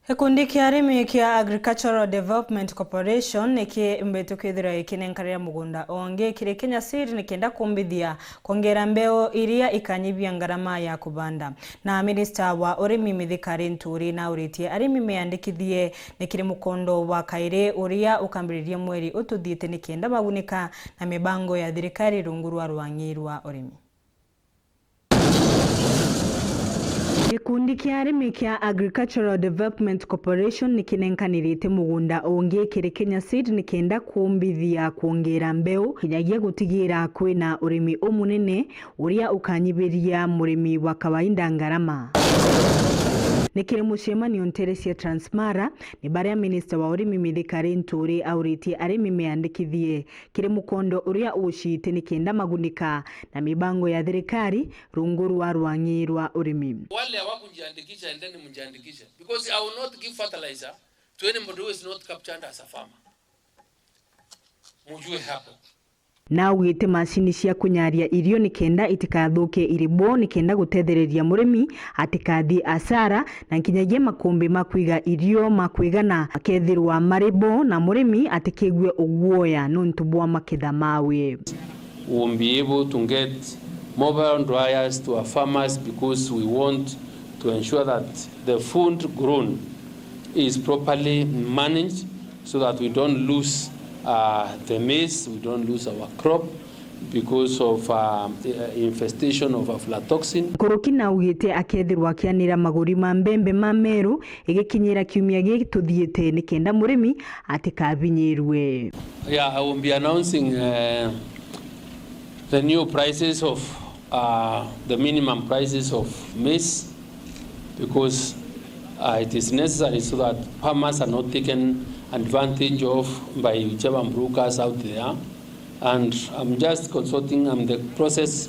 Gikundi kia ARIMI kia Agricultural Development Corporation niki mbetũkithira KUNENKANIRA MUUNDA onge kiri Kenya seed nikienda kumbithia kwongera mbeu iria ikanyibia ngarama ya kubanda. Na Minister wa Urimi THIRIKARI nturi na uritie ARIMI meandikithie nikiri mukondo wa KIRI uria ukambiririe mweri ututhiite nikienda magunika na mibango ya thirikari rungu rwa rwangi rwa urimi. Gikundi kia ARIMI kia Agricultural Development Corporation nikinenkanirite mugunda onge kiri Kenya seed nikienda kumbithia kwongera mbeu kinyagia gutigira kwina urimi omunene uria ukanyibiria murimi wa kawaida ngarama. Nikiri mucemanio nteresia Transmara ni baria Minister wa Urimi THIRIKARI nturi auritie ARIMI meandikithie kiri mukondo uria ucite nikienda magunika na mibango ya thirikari rungu rwa rwangi rwa urimi. Wale hawakujiandikisha endeni mjiandikisha, because I will not give fertilizer to anybody who is not captured as a farmer. Mujue hapo. Na ugite mashini cia kunyaria irio nikenda itikathuke iribo nikenda gutethereria murimi atikathi asara na nkinyagie makombe makwiga irio makwigana akethirwa maribo na murimi atikigwe uguoya nuntubwa makitha mawe. We will be able to get mobile dryers to our farmers because we want to ensure that the food grown is properly managed so that we don't lose the maize, we don't lose our crop because of infestation of aflatoxin. Korokina ugite akethirwa kianira maguri ma mbembe ma meru igikinyira kiumia gituthiete nikenda murimi atikabinyirwe. Yeah, I will be announcing the new prices of the minimum prices of maize because it is necessary so that farmers are not taken advantage of by whichever brokers out there. And I'm just consulting, I'm in the process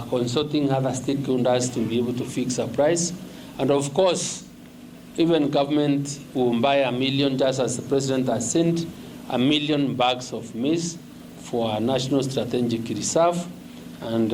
consulting other stakeholders to be able to fix a price. And of course, even government will buy 1 million, just as the president has sent 1 million bags of maize for a national strategic reserve. And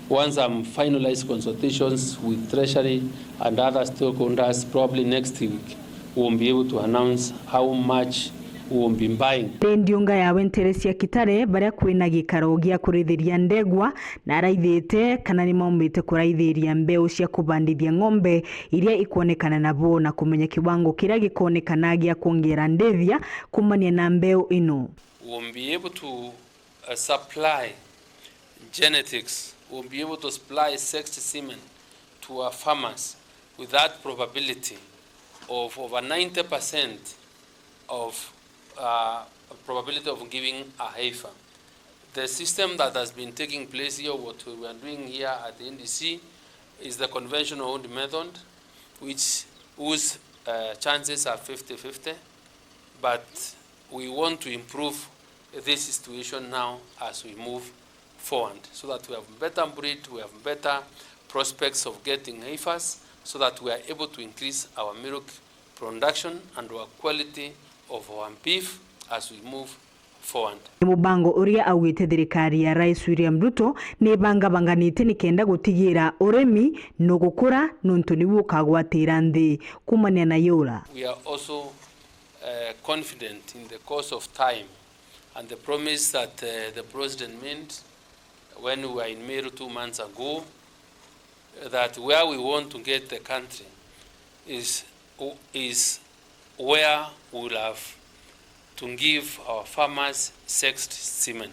once I'm finalized consultations with Treasury and other stakeholders, probably next week, we'll be able to announce how much we will be buying. Ndiunga ya wenteresia kitare baria kwina gikaro gia kurithiria ndegwa na raithite kana ni maumite kuraithiria mbeu cia kubandithia ng'ombe iria ikuonekana nabo na kumenya kiwango kiria gikonekana gia kuongera ndethia kumania na mbeu ino. We'll be able to supply genetics, we'll be able to supply sexed semen to our farmers with that probability of over 90% of probability of giving a heifer. The system that has been taking place here, what we are doing here at the NDC, is the conventional owned method, whose chances are 50-50, but we want to improve this situation now as we move forward, so that we have better breed, we have better prospects of getting heifers, so that we are able to increase our milk production and our quality of our beef as we move forward. Mubango uria augite thirikari ya Rais William Ruto ni banganite nikenda gutigira urimi no gukura nuntu ni bukagwatira nthi kumania na yura. We are also confident in the course of time and the promise that the president made when we were in Meru 2 months ago, that where we want to get the country is where we'll have to give our farmers sexed semen.